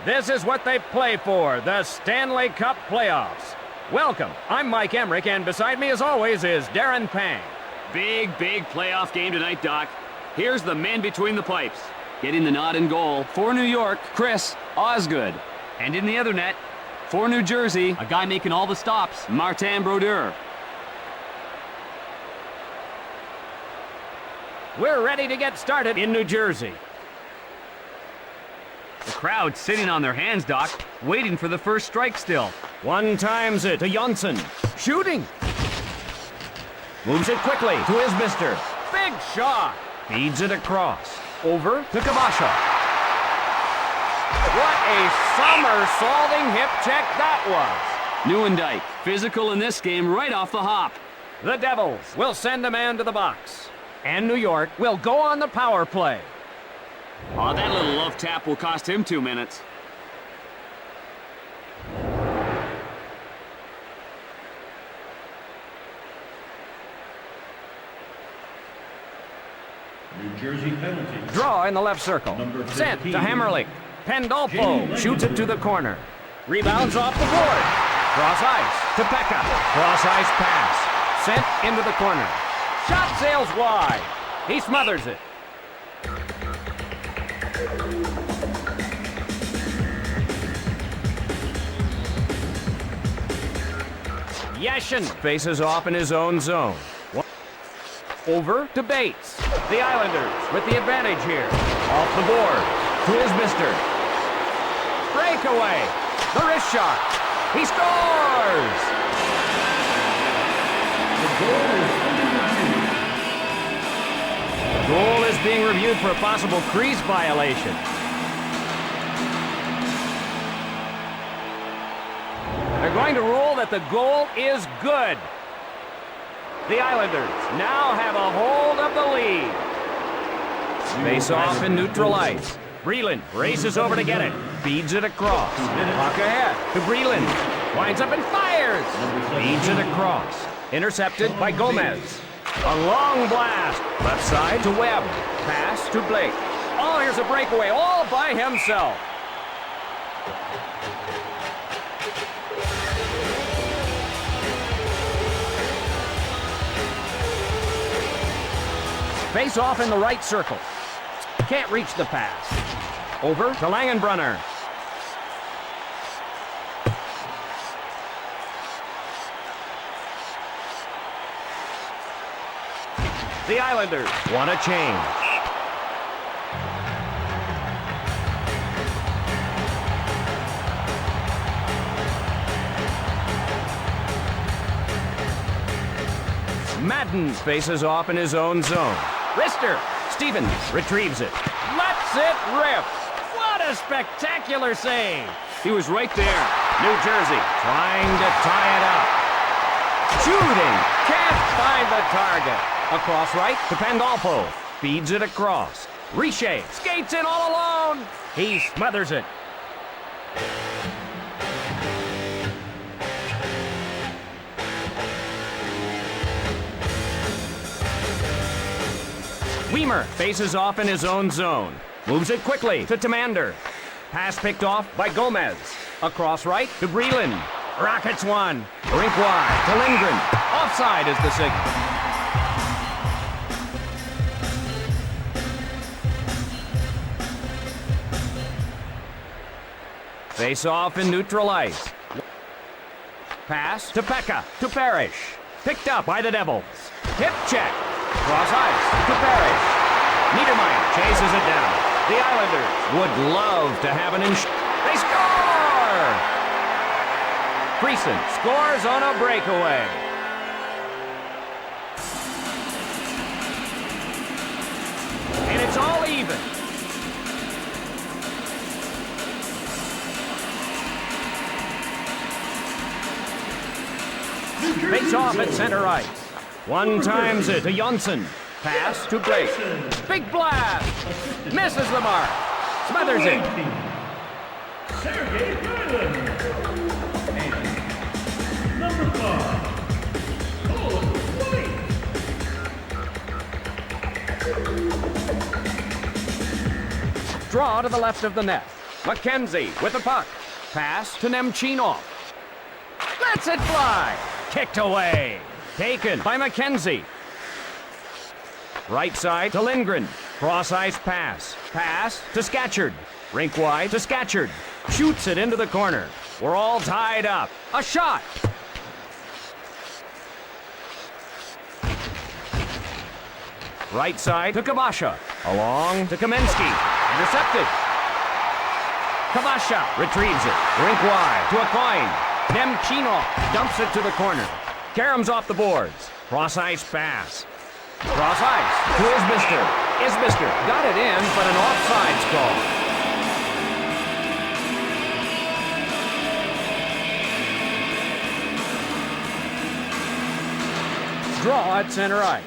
This is what they play for, the Stanley Cup playoffs. Welcome, I'm Mike Emmerich, and beside me as always is Darren Pang. Big playoff game tonight, Doc. Here's the man between the pipes. Getting the nod in goal for New York, Chris Osgood. And in the other net, for New Jersey, a guy making all the stops, Martin Brodeur. We're ready to get started in New Jersey. The crowd sitting on their hands, Doc, waiting for the first strike still. One times it to Johnson. Shooting. Moves it quickly to his mister. Big shot. Feeds it across. Over to Kabasha. What a somersaulting hip check that was. Nieuwendyk, physical in this game right off the hop. The Devils will send a man to the box. And New York will go on the power play. Oh, that little love tap will cost him 2 minutes. New Jersey penalty. Draw in the left circle. Sent to Hammerlich. Pandolfo shoots it to the corner. Rebounds off the board. Cross ice to Pekka. Cross ice pass. Sent into the corner. Shot sails wide. He smothers it. Yashin faces off in his own zone. Over to Bates. The Islanders with the advantage here. Off the board to his mister. Breakaway. The wrist shot. He scores! The goal is being reviewed for a possible crease violation. They're going to rule that the goal is good. The Islanders now have a hold of the lead. Face off in neutral ice. Breland races over to get it. Feeds it across. Puck ahead to Breland. Winds up and fires. Feeds it across. Intercepted by Gomez. A long blast. Left side to Webb. Pass to Blake. Oh, here's a breakaway all by himself. Face off in the right circle. Can't reach the pass. Over to Langenbrunner. The Islanders want a change. Madden faces off in his own zone. Rister. Stevens retrieves it. Lets it rip. What a spectacular save. He was right there. New Jersey trying to tie it up. Shooting. Can't find the target. Across right to Pandolfo. Feeds it across. Richer skates in all alone. He smothers it. Weimer faces off in his own zone. Moves it quickly to Tamander. Pass picked off by Gomez. Across right to Breland. Rockets one. Rink wide to Lindgren. Offside is the signal. Face off in neutral ice. Pass to Pekka to Parrish. Picked up by the Devils. Hip check. Cross ice to Parrish. Niedermeyer chases it down. The Islanders would love to have an They score! Friesen scores on a breakaway. And it's all even. Face off at center ice. One times it to Johnson. Pass to Blake. Big blast. Misses the mark. Smothers it. Sergei Breland. And number 5, Colin White. Draw to the left of the net. McKenzie with the puck. Pass to Nemchinov. Lets it fly. Kicked away. Taken by McKenzie. Right side to Lindgren. Cross-ice pass. Pass to Scatchard. Rink wide to Scatchard. Shoots it into the corner. We're all tied up. A shot. Right side to Kabasha. Along to Kamensky. Intercepted. Kabasha retrieves it. Rink wide to a coin. Nemchinov dumps it to the corner. Karam's off the boards. Cross-ice pass. Cross-ice to Isbister. Isbister got it in, but an offsides call. Draw at center ice.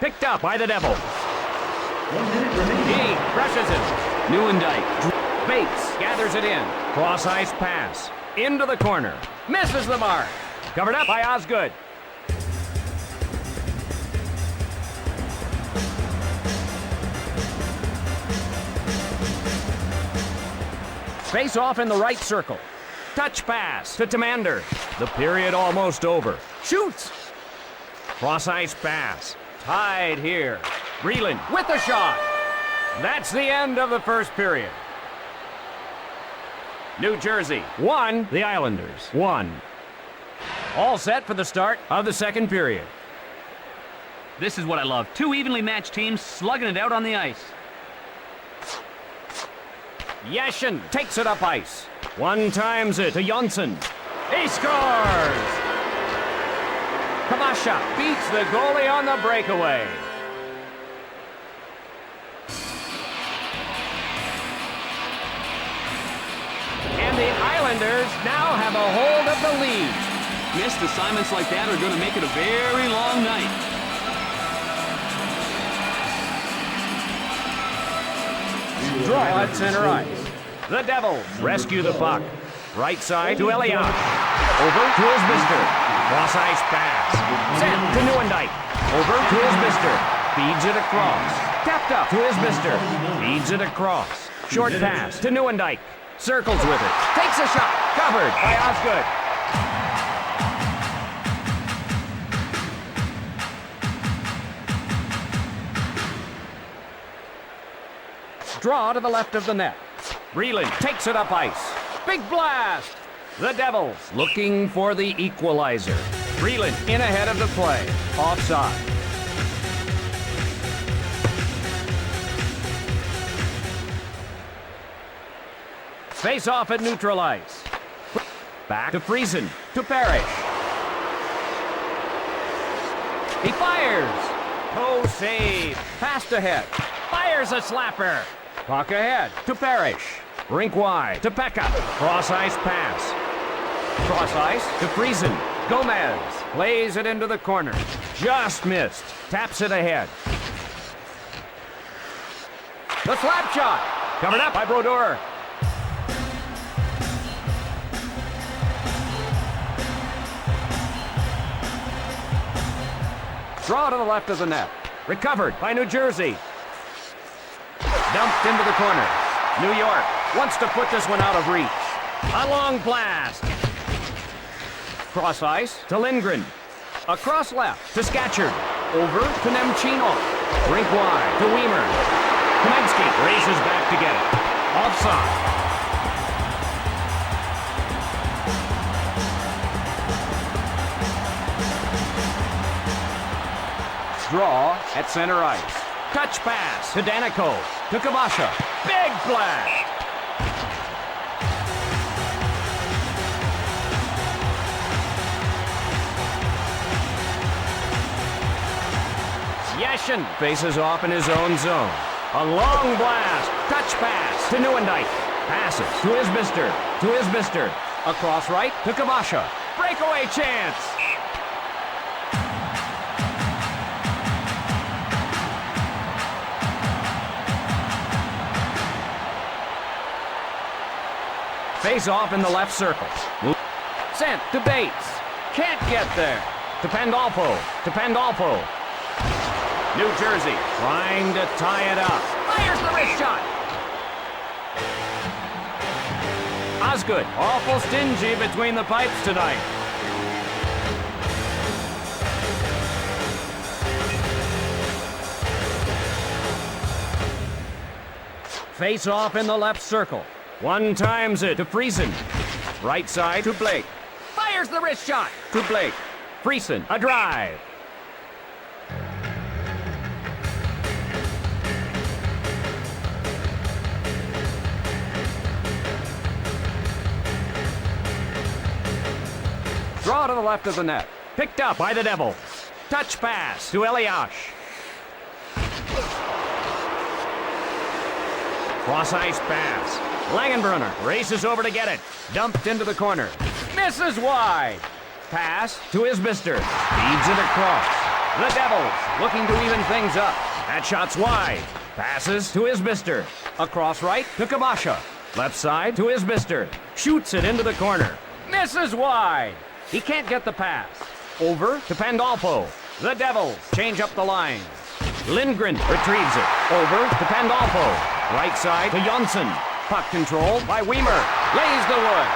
Picked up by the Devils. 1 minute remaining. He brushes it. Newendike. Bates gathers it in. Cross-ice pass. Into the corner. Misses the mark. Covered up by Osgood. Face off in the right circle. Touch pass to Tamander. The period almost over. Shoots. Cross-ice pass. Tied here. Breland with the shot. That's the end of the first period. New Jersey 1, the Islanders 1. All set for the start of the second period. This is what I love. Two evenly matched teams slugging it out on the ice. Yashin takes it up ice. One times it to Jonsson. He scores! Kabasha beats the goalie on the breakaway. And the Islanders now have a hold of the lead. Missed assignments like that are going to make it a very long night. Draw at center ice. The Devils rescue the puck. Right side to Elliott. Over to Isbister. Cross-ice pass. Sent to Newendike. Over to Isbister. Feeds it across. Tapped up to Isbister. Feeds it across. Short pass to Newendike. Circles with it. Takes a shot. Covered by Osgood. Draw to the left of the net. Breland takes it up ice. Big blast! The Devils looking for the equalizer. Breland in ahead of the play. Offside. Face off at neutral ice. Back to Friesen. To Parrish. He fires. Toe save. Passed ahead. Fires a slapper. Puck ahead to Parrish. Rink wide to Pekka. Cross-ice pass. Cross-ice to Friesen. Gomez plays it into the corner. Just missed. Taps it ahead. The slap shot. Covered up by Brodeur. Draw to the left of the net. Recovered by New Jersey. Dumped into the corner. New York wants to put this one out of reach. A long blast. Cross ice to Lindgren. Across left to Scatchard. Over to Nemchinov. Rink wide to Weimer. Kamensky races back to get it. Offside. Draw at center ice. Touch pass to Daniko. To Kabasha. Big blast. Yashin faces off in his own zone. A long blast. Touch pass to Newendike. Passes to Isbister. To Isbister. Across right to Kabasha. Breakaway chance. Face off in the left circle. Sent to Bates. Can't get there. To Pandolfo. To Pandolfo. New Jersey trying to tie it up. Fires the wrist shot. Osgood, awful stingy between the pipes tonight. Face off in the left circle. One times it to Friesen. Right side to Blake. Fires the wrist shot to Blake. Friesen, a drive. Draw to the left of the net. Picked up by the Devils. Touch pass to Eliash. Cross-ice pass. Langenbrunner races over to get it. Dumped into the corner. Misses wide. Pass to Isbister. Feeds it across. The Devils looking to even things up. That shot's wide. Passes to Isbister. Across right to Kabasha. Left side to Isbister. Shoots it into the corner. Misses wide. He can't get the pass. Over to Pandolfo. The Devils change up the lines. Lindgren retrieves it. Over to Pandolfo. Right side to Jonsson. Puck control by Weimer. Lays the wood.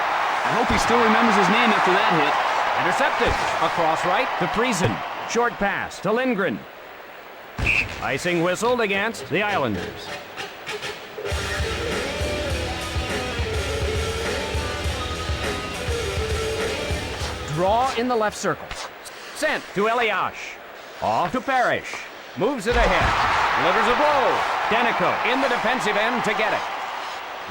I hope he still remembers his name after that hit. Intercepted. Across right to Friesen. Short pass to Lindgren. Icing whistled against the Islanders. Draw in the left circle. Sent to Eliash. Off to Parrish. Moves it ahead. Delivers a blow. Denico in the defensive end to get it.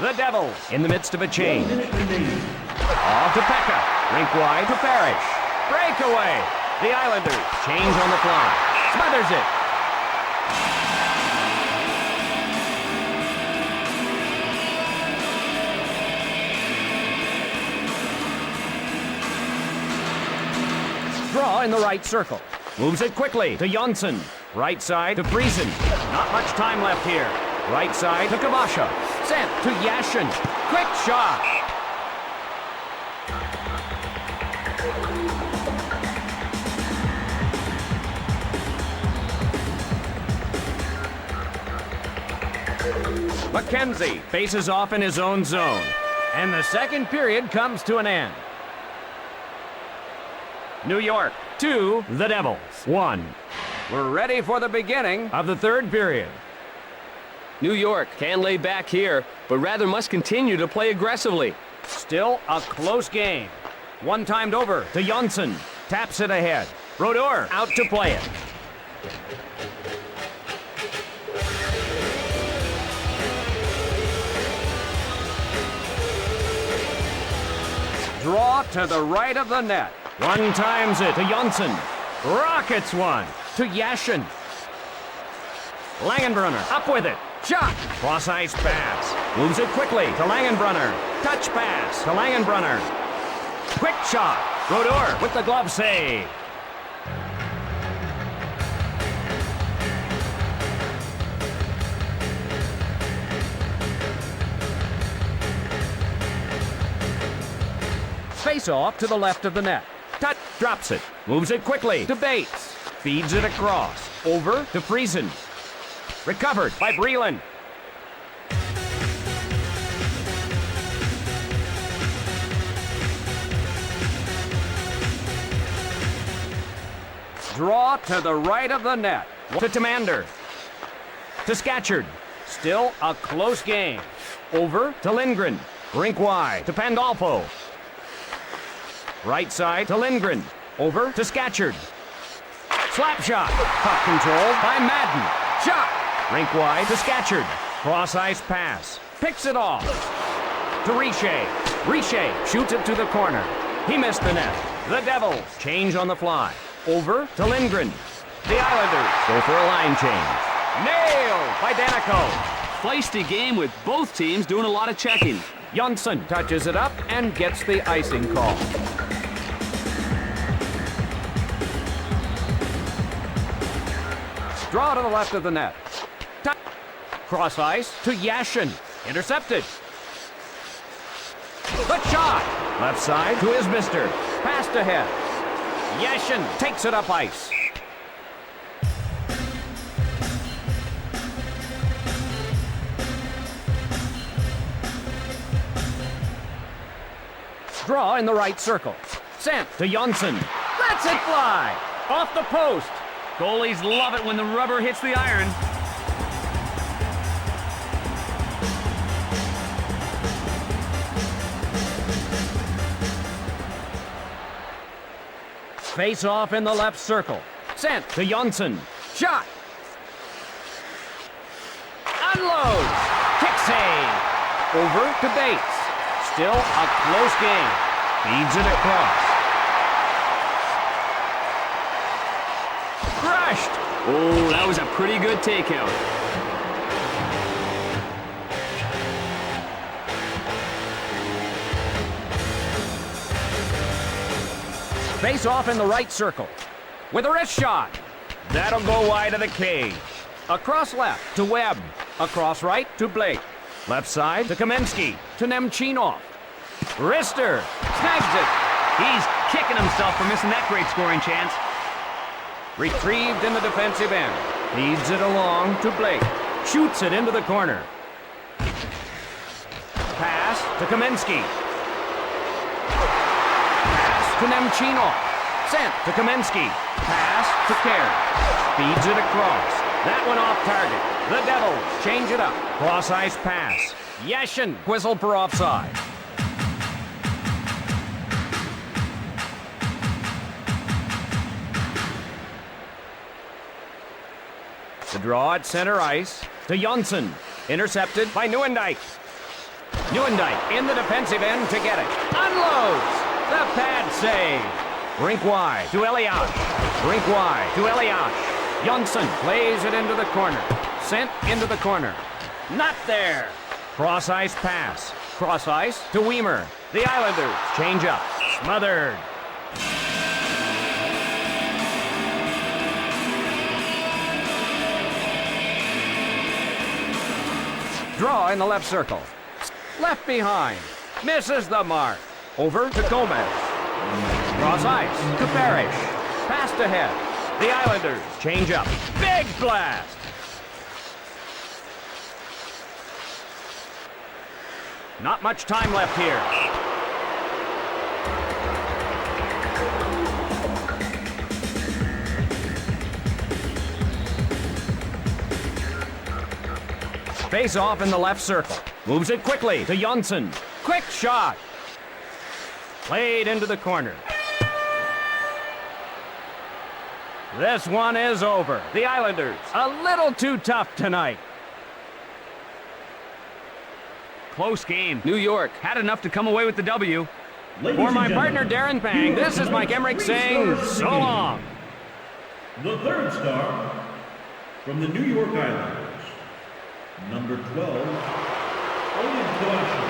The Devils in the midst of a change. Off to Pekka. Rink wide to Parrish. Breakaway. The Islanders change on the fly. Smothers it. Draw in the right circle. Moves it quickly to Jonsson. Right side to Friesen. Not much time left here. Right side to Kabasha. Sent to Yashin. Quick shot. McKenzie faces off in his own zone. And the second period comes to an end. New York 2, the Devils 1. We're ready for the beginning of the third period. New York can lay back here, but rather must continue to play aggressively. Still a close game. One timed over to Jonsson. Taps it ahead. Brodeur out to play it. Draw to the right of the net. One times it to Jonsson. Rockets one to Yashin. Langenbrunner up with it. Shot. Cross-ice pass. Moves it quickly to Langenbrunner. Touch pass to Langenbrunner. Quick shot. Brodeur with the glove save. Face off to the left of the net. Tut drops it. Moves it quickly to Bates. Feeds it across. Over to Friesen. Recovered by Breland. Draw to the right of the net. To Tamander. To Scatchard. Still a close game. Over to Lindgren. Rink wide to Pandolfo. Right side to Lindgren. Over to Scatchard. Slap shot. Puck control by Madden. Shot. Rink wide to Scatchard. Cross-ice pass. Picks it off. To Richer. Richer shoots it to the corner. He missed the net. The Devils change on the fly. Over to Lindgren. The Islanders go for a line change. Nailed by Danico. Feisty game with both teams doing a lot of checking. Jonsson touches it up and gets the icing call. Draw to the left of the net. Cross ice to Yashin. Intercepted. The shot. Left side to Isbister. Passed ahead. Yashin takes it up ice. Draw in the right circle. Sent to Jonsson. Lets it fly. Off the post. Goalies love it when the rubber hits the iron. Face off in the left circle. Sent to Jonsson. Shot. Unloads. Kick save. Over to Bates. Still a close game. Feeds it across. Crushed. Oh, that was a pretty good takeout. Face off in the right circle. With a wrist shot. That'll go wide of the cage. Across left to Webb. Across right to Blake. Left side to Kamensky. To Nemchinov. Wrister. Snags it. He's kicking himself for missing that great scoring chance. Retrieved in the defensive end. Feeds it along to Blake. Shoots it into the corner. Pass to Kamensky. Pass to Nemchinov. Sent to Kamensky. Pass to Kerr. Feeds it across. That one off target. The Devils change it up. Cross-ice pass. Yashin whistled for offside. The draw at center ice to Jonsson. Intercepted by Nieuwendyk. Nieuwendyk in the defensive end to get it. Unloads. The pad save. Rink wide to Elias. Rink wide to Elias. Jonsson plays it into the corner. Sent into the corner. Not there. Cross-ice pass. Cross-ice to Weimer. The Islanders change up. Smothered. Draw in the left circle. Left behind. Misses the mark. Over to Gomez. Cross ice to Parrish. Passed ahead. The Islanders change up. Big blast. Not much time left here. Face off in the left circle. Moves it quickly to Jonsson. Quick shot. Played into the corner. This one is over. The Islanders a little too tough tonight. Close game. New York had enough to come away with the W. For my partner Darren Pang, this is Mike Emmerich saying so long. The third star from the New York Islanders. Number 12, Oleg Kawashik.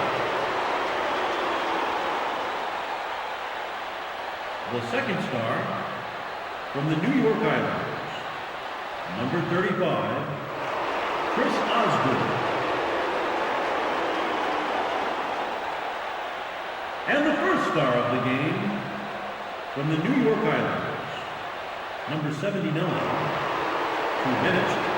The second star from the New York Islanders. Number 35, Chris Osgood. And the first star of the game from the New York Islanders. Number 79, 2 minutes.